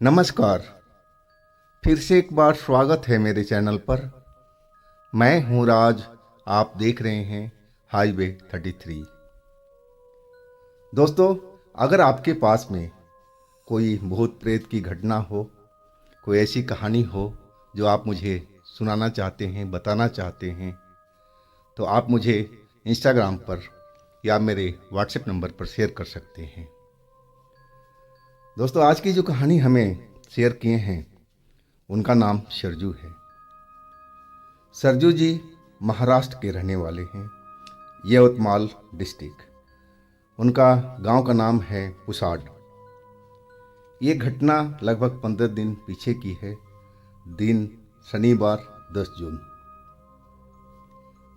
नमस्कार। फिर से एक बार स्वागत है मेरे चैनल पर। मैं हूं राज। आप देख रहे हैं हाईवे 33। दोस्तों, अगर आपके पास में कोई भूत प्रेत की घटना हो, कोई ऐसी कहानी हो जो आप मुझे सुनाना चाहते हैं, बताना चाहते हैं, तो आप मुझे इंस्टाग्राम पर या मेरे व्हाट्सएप नंबर पर शेयर कर सकते हैं। दोस्तों, आज की जो कहानी हमें शेयर किए हैं उनका नाम सरजू है। सरजू जी महाराष्ट्र के रहने वाले हैं, यवतमाल डिस्ट्रिक्ट। उनका गांव का नाम है पुसाड। ये घटना लगभग 15 दिन पीछे की है। दिन शनिवार 10 जून।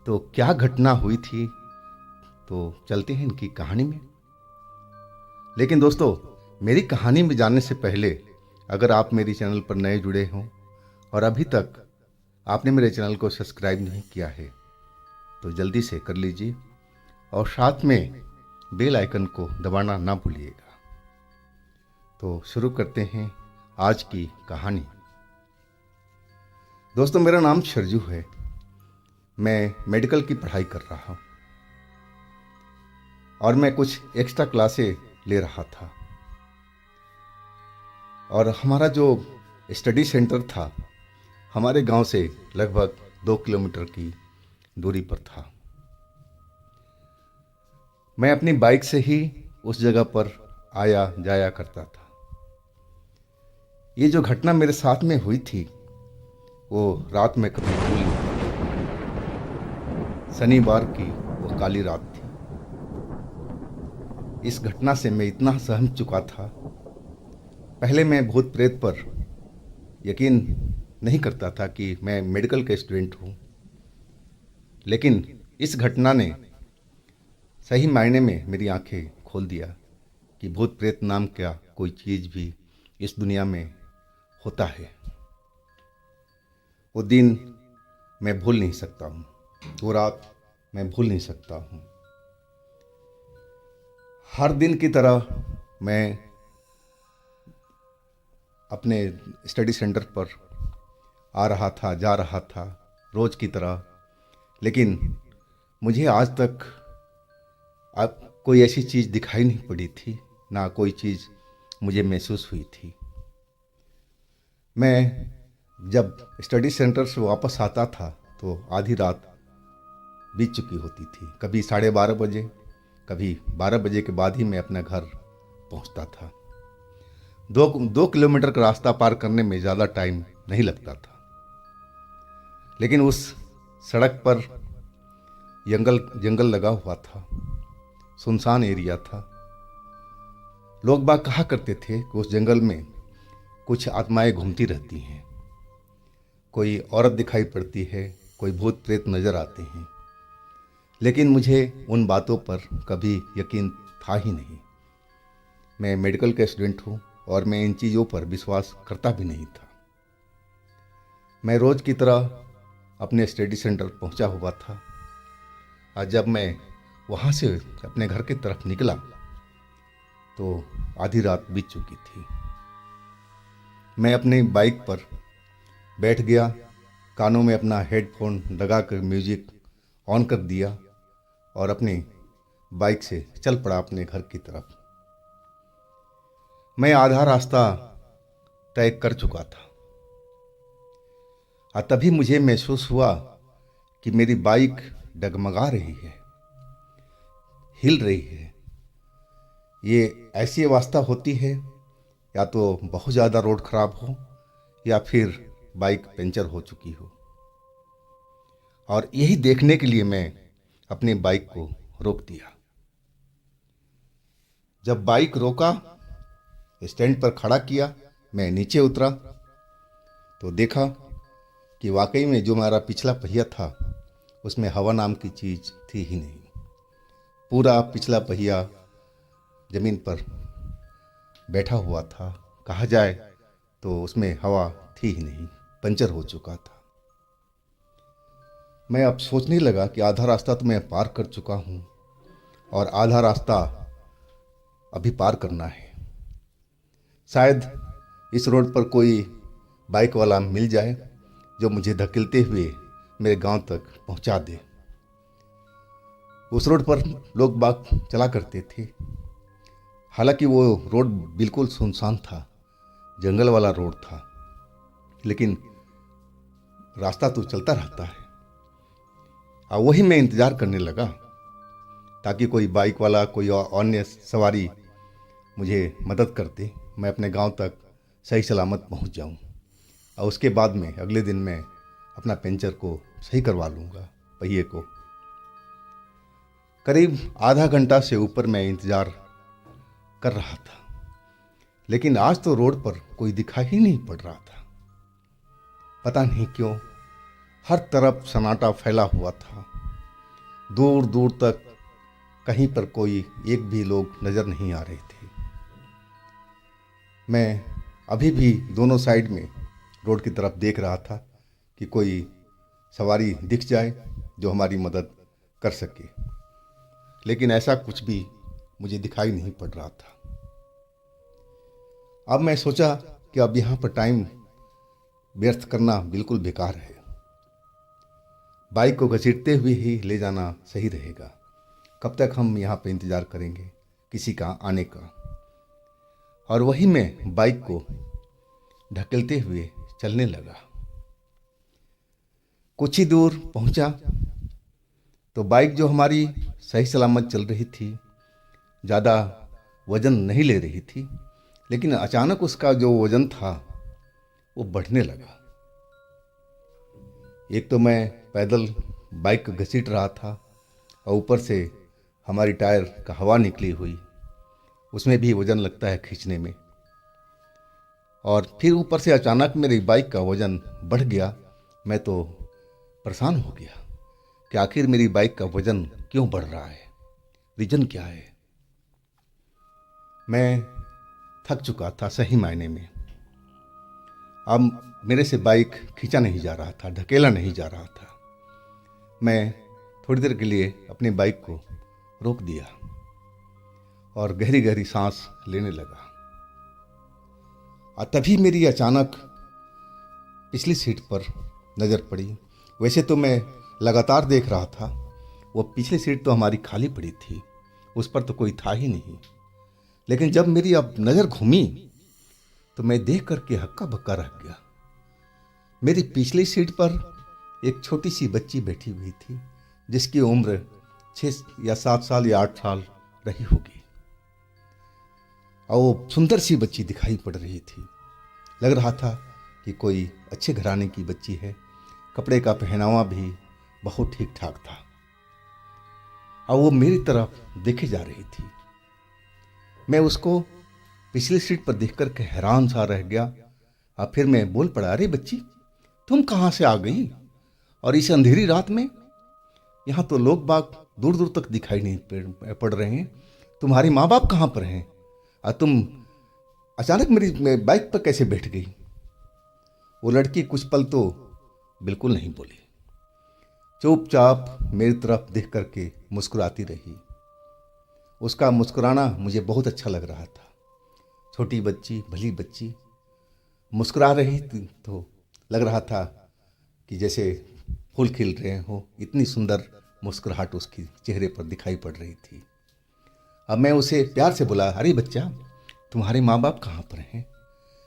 तो क्या घटना हुई थी, तो चलते हैं इनकी कहानी में। लेकिन दोस्तों, मेरी कहानी में जानने से पहले अगर आप मेरे चैनल पर नए जुड़े हों और अभी तक आपने मेरे चैनल को सब्सक्राइब नहीं किया है तो जल्दी से कर लीजिए और साथ में बेल आइकन को दबाना ना भूलिएगा। तो शुरू करते हैं आज की कहानी। दोस्तों, मेरा नाम सरजू है। मैं मेडिकल की पढ़ाई कर रहा हूँ और मैं कुछ एक्स्ट्रा क्लासें ले रहा था। और हमारा जो स्टडी सेंटर था हमारे गांव से लगभग 2 किलोमीटर की दूरी पर था। मैं अपनी बाइक से ही उस जगह पर आया जाया करता था। ये जो घटना मेरे साथ में हुई थी वो रात में कभी भूल नहीं पाऊंगा। शनिवार की वो काली रात थी। इस घटना से मैं इतना सहम चुका था। पहले मैं भूत प्रेत पर यकीन नहीं करता था कि मैं मेडिकल का स्टूडेंट हूँ, लेकिन इस घटना ने सही मायने में मेरी आंखें खोल दिया कि भूत प्रेत नाम का कोई चीज़ भी इस दुनिया में होता है। वो दिन मैं भूल नहीं सकता हूँ, वो रात मैं भूल नहीं सकता हूँ। हर दिन की तरह मैं अपने स्टडी सेंटर पर आ रहा था, जा रहा था रोज़ की तरह। लेकिन मुझे आज तक अब कोई ऐसी चीज़ दिखाई नहीं पड़ी थी, ना कोई चीज़ मुझे महसूस हुई थी। मैं जब स्टडी सेंटर से वापस आता था तो आधी रात बीत चुकी होती थी। कभी 12:30 बजे, कभी 12 बजे के बाद ही मैं अपना घर पहुंचता था। 2 किलोमीटर का रास्ता पार करने में ज़्यादा टाइम नहीं लगता था, लेकिन उस सड़क पर जंगल लगा हुआ था, सुनसान एरिया था। लोग बाग कहा करते थे कि उस जंगल में कुछ आत्माएं घूमती रहती हैं, कोई औरत दिखाई पड़ती है, कोई भूत प्रेत नजर आते हैं। लेकिन मुझे उन बातों पर कभी यकीन था ही नहीं। मैं मेडिकल का स्टूडेंट हूँ और मैं इन चीज़ों पर विश्वास करता भी नहीं था। मैं रोज़ की तरह अपने स्टडी सेंटर पहुँचा हुआ था और जब मैं वहाँ से अपने घर की तरफ निकला तो आधी रात बीत चुकी थी। मैं अपनी बाइक पर बैठ गया, कानों में अपना हेडफोन लगा कर म्यूजिक ऑन कर दिया और अपनी बाइक से चल पड़ा अपने घर की तरफ। मैं आधा रास्ता तय कर चुका था और तभी मुझे महसूस हुआ कि मेरी बाइक डगमगा रही है, हिल रही है। ये ऐसी अवस्था होती है या तो बहुत ज़्यादा रोड खराब हो या फिर बाइक पंचर हो चुकी हो। और यही देखने के लिए मैं अपनी बाइक को रोक दिया। जब बाइक रोका, स्टैंड पर खड़ा किया, मैं नीचे उतरा तो देखा कि वाकई में जो हमारा पिछला पहिया था उसमें हवा नाम की चीज़ थी ही नहीं। पूरा पिछला पहिया ज़मीन पर बैठा हुआ था। कहा जाए तो उसमें हवा थी ही नहीं, पंचर हो चुका था। मैं अब सोचने लगा कि आधा रास्ता तो मैं पार कर चुका हूँ और आधा रास्ता अभी पार करना है। शायद इस रोड पर कोई बाइक वाला मिल जाए जो मुझे धकेलते हुए मेरे गांव तक पहुंचा दे। उस रोड पर लोग बाग चला करते थे। हालांकि वो रोड बिल्कुल सुनसान था, जंगल वाला रोड था, लेकिन रास्ता तो चलता रहता है। और वही मैं इंतज़ार करने लगा ताकि कोई बाइक वाला, कोई अन्य सवारी मुझे मदद करते, मैं अपने गांव तक सही सलामत पहुंच जाऊं। और उसके बाद में अगले दिन मैं अपना पंचर को सही करवा लूँगा, पहिए को। करीब आधा घंटा से ऊपर मैं इंतज़ार कर रहा था, लेकिन आज तो रोड पर कोई दिखाई ही नहीं पड़ रहा था। पता नहीं क्यों हर तरफ सन्नाटा फैला हुआ था। दूर दूर तक कहीं पर कोई एक भी लोग नज़र नहीं आ रहे थे। मैं अभी भी दोनों साइड में रोड की तरफ देख रहा था कि कोई सवारी दिख जाए जो हमारी मदद कर सके, लेकिन ऐसा कुछ भी मुझे दिखाई नहीं पड़ रहा था। अब मैं सोचा कि अब यहाँ पर टाइम व्यर्थ करना बिल्कुल बेकार है। बाइक को घसीटते हुए ही ले जाना सही रहेगा। कब तक हम यहाँ पर इंतज़ार करेंगे किसी का आने का। और वही मैं बाइक को ढकेलते हुए चलने लगा। कुछ ही दूर पहुंचा तो बाइक जो हमारी सही सलामत चल रही थी, ज़्यादा वज़न नहीं ले रही थी, लेकिन अचानक उसका जो वज़न था वो बढ़ने लगा। एक तो मैं पैदल बाइक घसीट रहा था और ऊपर से हमारी टायर का हवा निकली हुई, उसमें भी वज़न लगता है खींचने में। और फिर ऊपर से अचानक मेरी बाइक का वज़न बढ़ गया। मैं तो परेशान हो गया कि आखिर मेरी बाइक का वज़न क्यों बढ़ रहा है, रीज़न क्या है। मैं थक चुका था सही मायने में। अब मेरे से बाइक खींचा नहीं जा रहा था, ढकेला नहीं जा रहा था। मैं थोड़ी देर के लिए अपनी बाइक को रोक दिया और गहरी गहरी सांस लेने लगा। और तभी मेरी अचानक पिछली सीट पर नज़र पड़ी। वैसे तो मैं लगातार देख रहा था, वो पिछली सीट तो हमारी खाली पड़ी थी, उस पर तो कोई था ही नहीं। लेकिन जब मेरी अब नज़र घूमी तो मैं देख करके हक्का बक्का रह गया। मेरी पिछली सीट पर एक छोटी सी बच्ची बैठी हुई थी, जिसकी उम्र 6 या 7 साल या 8 साल रही होगी। और वो सुंदर सी बच्ची दिखाई पड़ रही थी। लग रहा था कि कोई अच्छे घराने की बच्ची है। कपड़े का पहनावा भी बहुत ठीक ठाक था और वो मेरी तरफ देखे जा रही थी। मैं उसको पिछली सीट पर देख कर के हैरान सा रह गया। और फिर मैं बोल पड़ा, अरे बच्ची, तुम कहाँ से आ गई और इस अंधेरी रात में? यहाँ तो लोग बाग दूर दूर तक दिखाई नहीं पड़ रहे हैं। तुम्हारे माँ बाप कहाँ पर हैं और तुम अचानक मेरी बाइक पर कैसे बैठ गई? वो लड़की कुछ पल तो बिल्कुल नहीं बोली, चुपचाप मेरी तरफ देख करके मुस्कुराती रही। उसका मुस्कुराना मुझे बहुत अच्छा लग रहा था। छोटी बच्ची, भली बच्ची मुस्कुरा रही थी तो लग रहा था कि जैसे फूल खिल रहे हो। इतनी सुंदर मुस्कुराहट उसकी चेहरे पर दिखाई पड़ रही थी। अब मैं उसे प्यार से बोला, अरे बच्चा, तुम्हारे माँ बाप कहाँ पर हैं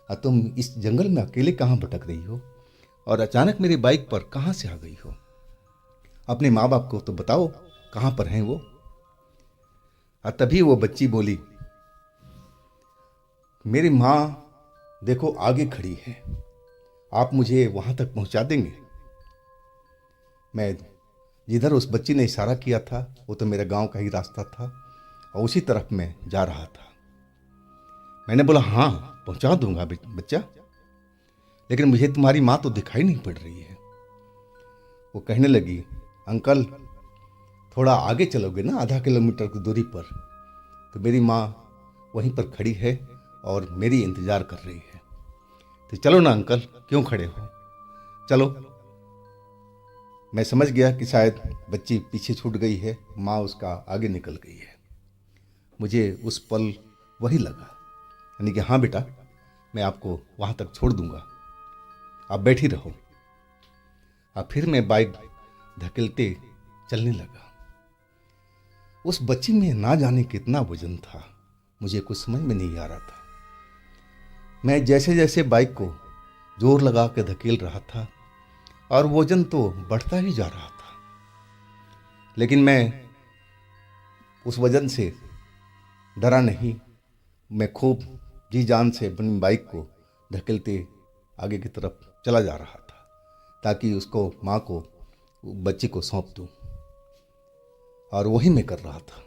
और तुम इस जंगल में अकेले कहाँ भटक रही हो और अचानक मेरी बाइक पर कहाँ से आ गई हो? अपने माँ बाप को तो बताओ, कहाँ पर हैं वो? और तभी वो बच्ची बोली, मेरी माँ देखो आगे खड़ी है, आप मुझे वहाँ तक पहुँचा देंगे? मैं जिधर उस बच्ची ने इशारा किया था वो तो मेरे गांव का ही रास्ता था और उसी तरफ मैं जा रहा था। मैंने बोला, हाँ पहुँचा दूंगा बच्चा, लेकिन मुझे तुम्हारी माँ तो दिखाई नहीं पड़ रही है। वो कहने लगी, अंकल थोड़ा आगे चलोगे ना, आधा किलोमीटर की दूरी पर तो मेरी माँ वहीं पर खड़ी है और मेरी इंतज़ार कर रही है। तो चलो ना अंकल, क्यों खड़े हो, चलो। मैं समझ गया कि शायद बच्ची पीछे छूट गई है, माँ उसका आगे निकल गई है। मुझे उस पल वही लगा, यानी कि हाँ बेटा, मैं आपको वहाँ तक छोड़ दूंगा, आप बैठी रहो। अब फिर मैं बाइक धकेलते चलने लगा। उस बच्ची में ना जाने कितना वजन था, मुझे कुछ समझ में नहीं आ रहा था। मैं जैसे जैसे बाइक को जोर लगा के धकेल रहा था और वजन तो बढ़ता ही जा रहा था, लेकिन मैं उस वजन से डरा नहीं। मैं खूब जी जान से अपनी बाइक को धकेलते आगे की तरफ चला जा रहा था ताकि उसको माँ को बच्ची को सौंप दूँ, और वही मैं कर रहा था।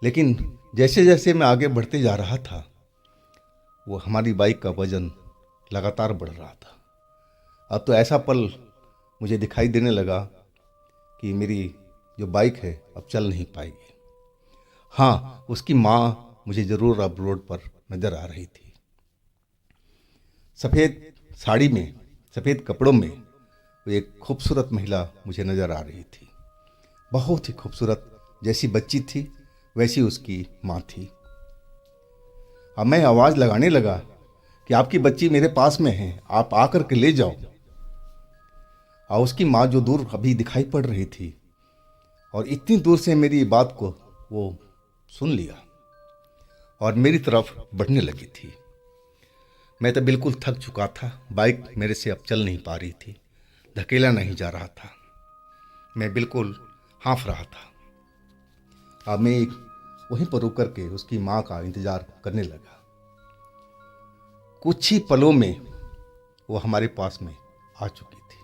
लेकिन जैसे जैसे मैं आगे बढ़ते जा रहा था, वो हमारी बाइक का वजन लगातार बढ़ रहा था। अब तो ऐसा पल मुझे दिखाई देने लगा कि मेरी जो बाइक है अब चल नहीं पाएगी। हाँ, उसकी माँ मुझे ज़रूर अब रोड पर नज़र आ रही थी। सफ़ेद साड़ी में, सफ़ेद कपड़ों में वो एक खूबसूरत महिला मुझे नज़र आ रही थी। बहुत ही खूबसूरत, जैसी बच्ची थी वैसी उसकी माँ थी। अब मैं आवाज़ लगाने लगा कि आपकी बच्ची मेरे पास में है, आप आकर के ले जाओ। और उसकी माँ जो दूर अभी दिखाई पड़ रही थी, और इतनी दूर से मेरी बात को वो सुन लिया और मेरी तरफ बढ़ने लगी थी। मैं तो बिल्कुल थक चुका था, बाइक मेरे से अब चल नहीं पा रही थी, धकेला नहीं जा रहा था, मैं बिल्कुल हाँफ रहा था। अब मैं वहीं पर रुक करके उसकी माँ का इंतज़ार करने लगा। कुछ ही पलों में वो हमारे पास में आ चुकी थी,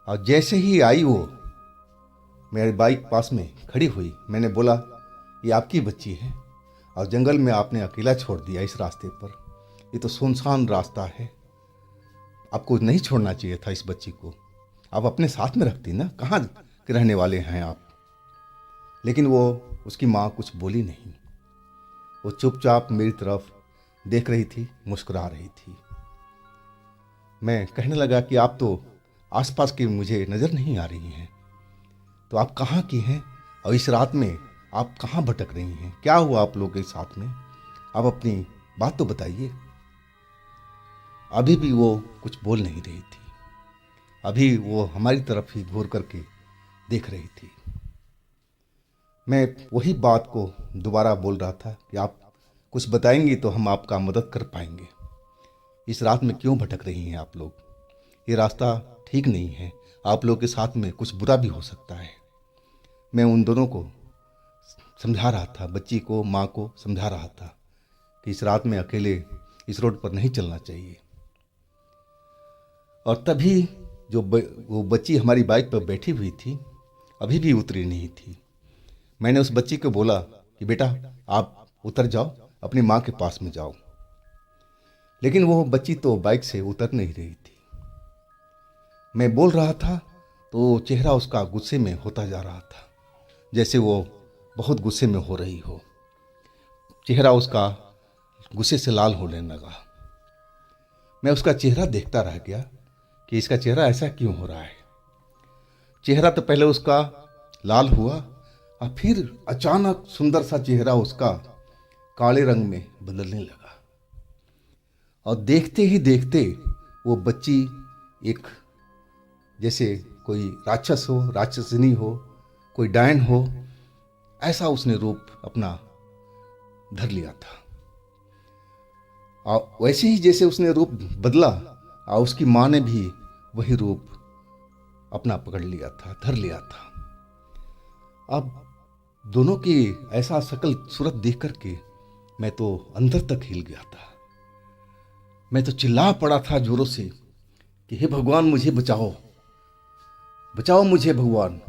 और जैसे ही आई वो मेरी बाइक पास में खड़ी हुई, मैंने बोला, ये आपकी बच्ची है और जंगल में आपने अकेला छोड़ दिया इस रास्ते पर, ये तो सुनसान रास्ता है, आपको नहीं छोड़ना चाहिए था इस बच्ची को, आप अपने साथ में रखती ना, कहाँ के रहने वाले हैं आप। लेकिन वो उसकी माँ कुछ बोली नहीं, वो चुपचाप मेरी तरफ देख रही थी, मुस्कुरा रही थी। मैं कहने लगा कि आप तो आसपास की मुझे नज़र नहीं आ रही हैं, तो आप कहाँ की हैं और इस रात में आप कहाँ भटक रही हैं, क्या हुआ आप लोगों के साथ में, आप अपनी बात तो बताइए। अभी भी वो कुछ बोल नहीं रही थी, अभी वो हमारी तरफ ही घूर करके देख रही थी। मैं वही बात को दोबारा बोल रहा था कि आप कुछ बताएंगी तो हम आपका मदद कर पाएंगे। इस रात में क्यों भटक रही हैं आप लोग, ये रास्ता ठीक नहीं है, आप लोग के साथ में कुछ बुरा भी हो सकता है। मैं उन दोनों को समझा रहा था, बच्ची को, माँ को समझा रहा था कि इस रात में अकेले इस रोड पर नहीं चलना चाहिए। और तभी वो बच्ची हमारी बाइक पर बैठी हुई थी, अभी भी उतरी नहीं थी। मैंने उस बच्ची को बोला कि बेटा आप उतर जाओ, अपनी माँ के पास में जाओ। लेकिन वो बच्ची तो बाइक से उतर नहीं रही थी। मैं बोल रहा था तो चेहरा उसका गुस्से में होता जा रहा था, जैसे वो बहुत गुस्से में हो रही हो। चेहरा उसका गुस्से से लाल होने लगा। मैं उसका चेहरा देखता रह गया कि इसका चेहरा ऐसा क्यों हो रहा है। चेहरा तो पहले उसका लाल हुआ और फिर अचानक सुंदर सा चेहरा उसका काले रंग में बदलने लगा, और देखते ही देखते वो बच्ची एक, जैसे कोई राक्षस हो, राक्षसिनी हो, कोई डायन हो, ऐसा उसने रूप अपना धर लिया था। और वैसे ही जैसे उसने रूप बदला, और उसकी माँ ने भी वही रूप अपना पकड़ लिया था, धर लिया था। अब दोनों की ऐसा शकल सूरत देख करके मैं तो अंदर तक हिल गया था। मैं तो चिल्ला पड़ा था जोरों से कि हे भगवान मुझे बचाओ, बचाओ मुझे भगवान।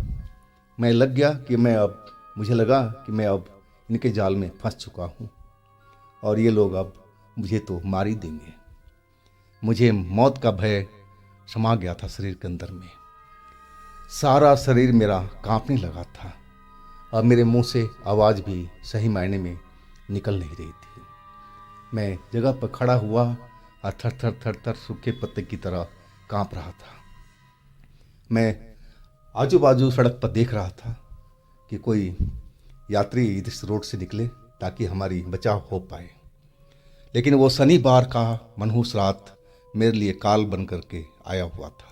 मैं लग गया कि मुझे लगा कि मैं अब इनके जाल में फंस चुका हूँ और ये लोग अब मुझे तो मार ही देंगे। मुझे मौत का भय समा गया था शरीर के अंदर में, सारा शरीर मेरा कांपने लगा था और मेरे मुंह से आवाज़ भी सही मायने में निकल नहीं रही थी। मैं जगह पर खड़ा हुआ और थर थर थर थर सूखे पत्ते की तरह कांप रहा था। मैं आजू बाजू सड़क पर देख रहा था कि कोई यात्री इस रोड से निकले ताकि हमारी बचाव हो पाए, लेकिन वो शनिवार का मनहूस रात मेरे लिए काल बन करके आया हुआ था।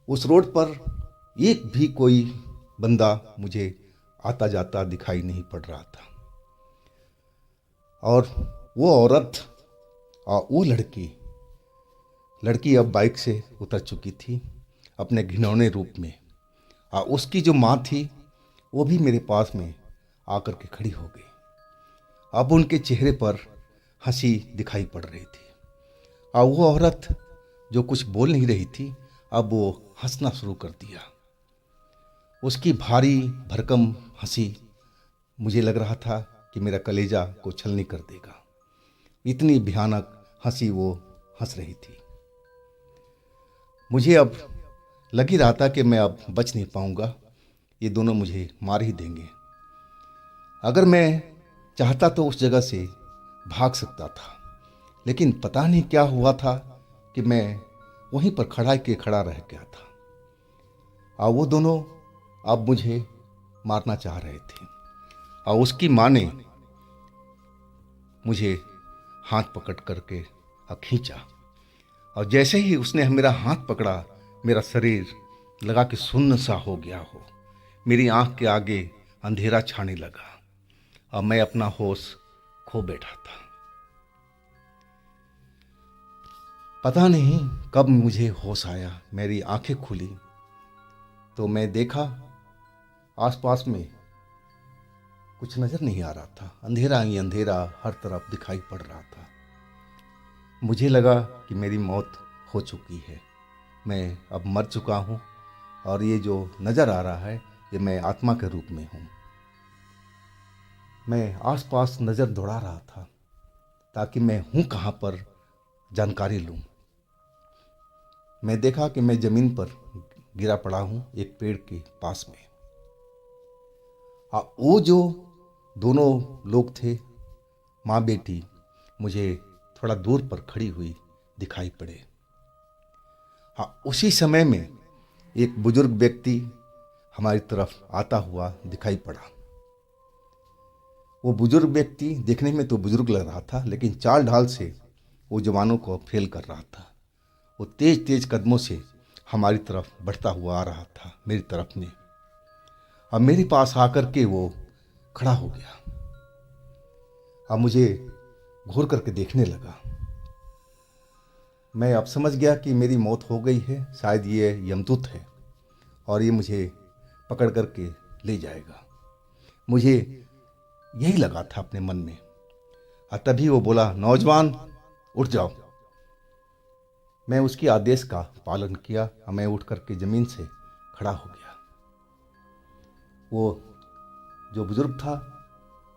उस रोड पर एक भी कोई बंदा मुझे आता जाता दिखाई नहीं पड़ रहा था, और वो औरत और वो लड़की अब बाइक से उतर चुकी थी अपने घिनौने रूप में, और उसकी जो माँ थी वो भी मेरे पास में आकर के खड़ी हो गई। अब उनके चेहरे पर हंसी दिखाई पड़ रही थी, और वो औरत जो कुछ बोल नहीं रही थी अब वो हंसना शुरू कर दिया। उसकी भारी भरकम हंसी, मुझे लग रहा था कि मेरा कलेजा को छलनी कर देगा, इतनी भयानक हंसी वो हंस रही थी। मुझे अब लग ही रहा था कि मैं अब बच नहीं पाऊंगा, ये दोनों मुझे मार ही देंगे। अगर मैं चाहता तो उस जगह से भाग सकता था, लेकिन पता नहीं क्या हुआ था कि मैं वहीं पर खड़ा रह गया था, और वो दोनों अब मुझे मारना चाह रहे थे। और उसकी माँ ने मुझे हाथ पकड़ करके खींचा, और जैसे ही उसने मेरा हाथ पकड़ा मेरा शरीर लगा कि सुन्न सा हो गया हो, मेरी आंख के आगे अंधेरा छाने लगा और मैं अपना होश खो बैठा था। पता नहीं कब मुझे होश आया, मेरी आंखें खुली तो मैं देखा आसपास में कुछ नजर नहीं आ रहा था, अंधेरा ही अंधेरा हर तरफ दिखाई पड़ रहा था। मुझे लगा कि मेरी मौत हो चुकी है, मैं अब मर चुका हूँ, और ये जो नज़र आ रहा है ये मैं आत्मा के रूप में हूँ। मैं आसपास नज़र दौड़ा रहा था ताकि मैं हूँ कहाँ पर जानकारी लूँ। मैं देखा कि मैं ज़मीन पर गिरा पड़ा हूँ एक पेड़ के पास में। वो जो दोनों लोग थे माँ बेटी, मुझे थोड़ा दूर पर खड़ी हुई दिखाई पड़े। उसी समय में एक बुजुर्ग व्यक्ति हमारी तरफ आता हुआ दिखाई पड़ा। वो बुजुर्ग व्यक्ति देखने में तो बुजुर्ग लग रहा था, लेकिन चाल ढाल से वो जवानों को फेल कर रहा था। वो तेज तेज कदमों से हमारी तरफ बढ़ता हुआ आ रहा था, मेरी तरफ में। अब मेरे पास आकर के वो खड़ा हो गया, अब मुझे घूर करके देखने लगा। मैं अब समझ गया कि मेरी मौत हो गई है, शायद ये यमदूत है और ये मुझे पकड़ करके ले जाएगा, मुझे यही लगा था अपने मन में। और तभी वो बोला, नौजवान उठ जाओ। मैं उसकी आदेश का पालन किया और मैं उठ करके ज़मीन से खड़ा हो गया। वो जो बुजुर्ग था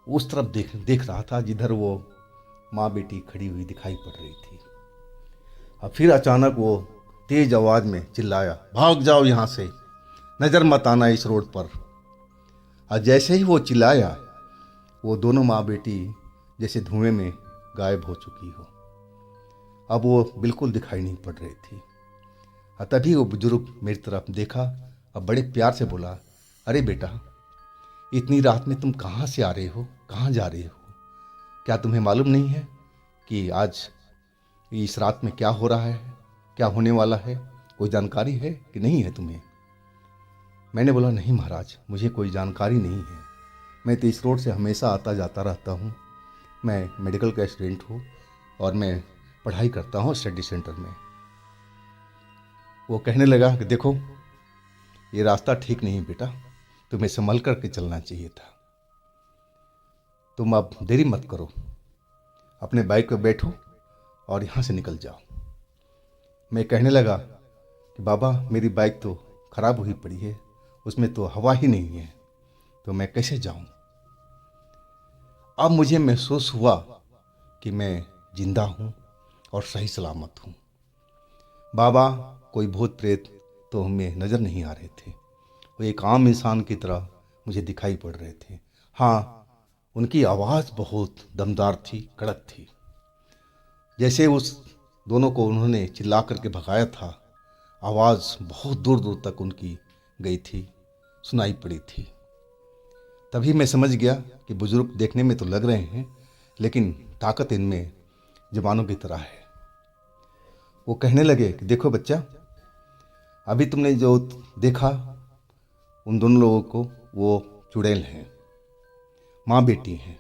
उस तरफ देख रहा था जिधर वो माँ बेटी खड़ी हुई दिखाई पड़ रही थी। और फिर अचानक वो तेज आवाज़ में चिल्लाया, भाग जाओ यहाँ से, नज़र मत आना इस रोड पर। और जैसे ही वो चिल्लाया वो दोनों माँ बेटी जैसे धुएं में गायब हो चुकी हो, अब वो बिल्कुल दिखाई नहीं पड़ रही थी। और तभी वो बुजुर्ग मेरी तरफ देखा और बड़े प्यार से बोला, अरे बेटा, इतनी रात में तुम कहाँ से आ रहे हो, कहाँ जा रहे हो? क्या तुम्हें मालूम नहीं है कि आज इस रात में क्या हो रहा है, क्या होने वाला है? कोई जानकारी है कि नहीं है तुम्हें? मैंने बोला, नहीं महाराज, मुझे कोई जानकारी नहीं है, मैं तो इस रोड से हमेशा आता जाता रहता हूँ। मैं मेडिकल का स्टूडेंट हूँ और मैं पढ़ाई करता हूँ स्टडी सेंटर में। वो कहने लगा कि देखो, ये रास्ता ठीक नहीं बेटा, तुम्हें संभल करके चलना चाहिए था। तुम अब देरी मत करो, अपने बाइक पर बैठो और यहाँ से निकल जाओ। मैं कहने लगा कि बाबा, मेरी बाइक तो खराब हुई पड़ी है, उसमें तो हवा ही नहीं है, तो मैं कैसे जाऊँ? अब मुझे महसूस हुआ कि मैं जिंदा हूँ और सही सलामत हूँ। बाबा, कोई भूत प्रेत तो हमें नज़र नहीं आ रहे थे, वो एक आम इंसान की तरह मुझे दिखाई पड़ रहे थे। हाँ, उनकी आवाज़ बहुत दमदार थी, कड़क थी। जैसे उस दोनों को उन्होंने चिल्ला करके भगाया था, आवाज़ बहुत दूर दूर तक उनकी गई थी, सुनाई पड़ी थी। तभी मैं समझ गया कि बुजुर्ग देखने में तो लग रहे हैं, लेकिन ताकत इनमें जवानों की तरह है। वो कहने लगे कि देखो बच्चा, अभी तुमने जो देखा उन दोनों लोगों को, वो चुड़ैल हैं, माँ बेटी हैं।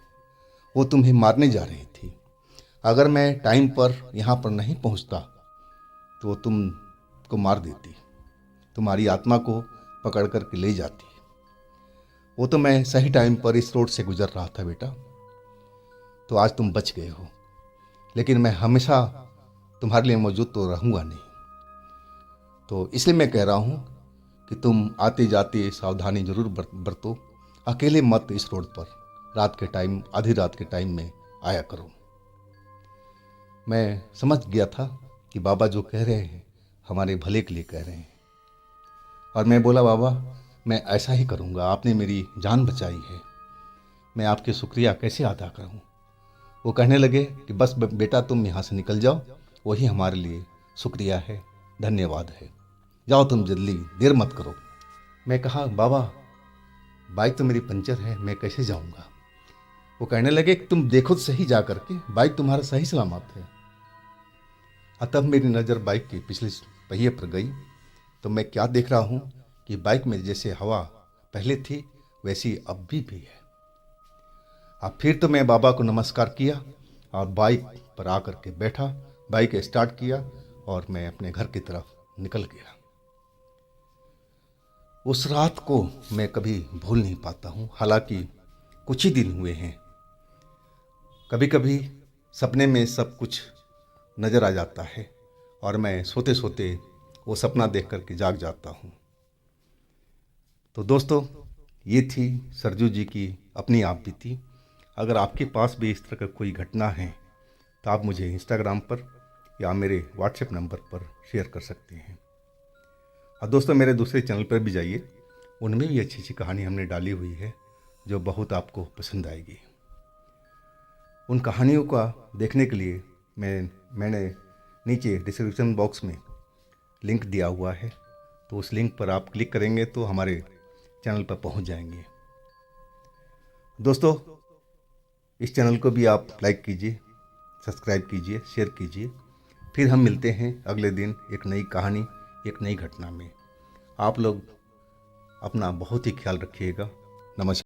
वो तुम्हें मारने जा रही थी। अगर मैं टाइम पर यहाँ पर नहीं पहुँचता तो वो तुमको मार देती, तुम्हारी आत्मा को पकड़ कर के ले जाती। वो तो मैं सही टाइम पर इस रोड से गुजर रहा था बेटा, तो आज तुम बच गए हो। लेकिन मैं हमेशा तुम्हारे लिए मौजूद तो रहूँगा नहीं। तो इसलिए मैं कह रहा हूँ कि तुम आते जाते सावधानी जरूर बरतो। अकेले मत इस रोड पर रात के टाइम, आधी रात के टाइम में आया करो। मैं समझ गया था कि बाबा जो कह रहे हैं हमारे भले के लिए कह रहे हैं, और मैं बोला बाबा मैं ऐसा ही करूँगा, आपने मेरी जान बचाई है, मैं आपके शुक्रिया कैसे अदा करूँ। वो कहने लगे कि बस बेटा तुम यहाँ से निकल जाओ, वही हमारे लिए शुक्रिया है, धन्यवाद है, जाओ तुम जल्दी, देर मत करो। मैं कहा बाबा बाइक तो मेरी पंचर है, मैं कैसे जाऊँगा। वो कहने लगे कि तुम देखो तो सही जा करके, बाइक तुम्हारा सही सलामत है। तब मेरी नज़र बाइक के पिछले पहिए पर गई तो मैं क्या देख रहा हूँ कि बाइक में जैसे हवा पहले थी वैसी अब भी है। अब फिर तो मैं बाबा को नमस्कार किया और बाइक पर आकर के बैठा, बाइक स्टार्ट किया और मैं अपने घर की तरफ निकल गया। उस रात को मैं कभी भूल नहीं पाता हूँ। हालांकि कुछ ही दिन हुए हैं, कभी कभी सपने में सब कुछ नज़र आ जाता है और मैं सोते सोते वो सपना देख करके जाग जाता हूँ। तो दोस्तों, ये थी सरजू जी की अपनी आप बीती। अगर आपके पास भी इस तरह का कोई घटना है तो आप मुझे इंस्टाग्राम पर या मेरे व्हाट्सएप नंबर पर शेयर कर सकते हैं। और दोस्तों, मेरे दूसरे चैनल पर भी जाइए, उनमें भी अच्छी अच्छी कहानी हमने डाली हुई है जो बहुत आपको पसंद आएगी। उन कहानियों का देखने के लिए मैंने नीचे डिस्क्रिप्शन बॉक्स में लिंक दिया हुआ है, तो उस लिंक पर आप क्लिक करेंगे तो हमारे चैनल पर पहुंच जाएंगे। दोस्तों, इस चैनल को भी आप लाइक कीजिए, सब्सक्राइब कीजिए, शेयर कीजिए। फिर हम मिलते हैं अगले दिन एक नई कहानी, एक नई घटना में। आप लोग अपना बहुत ही ख्याल रखिएगा। नमस्कार।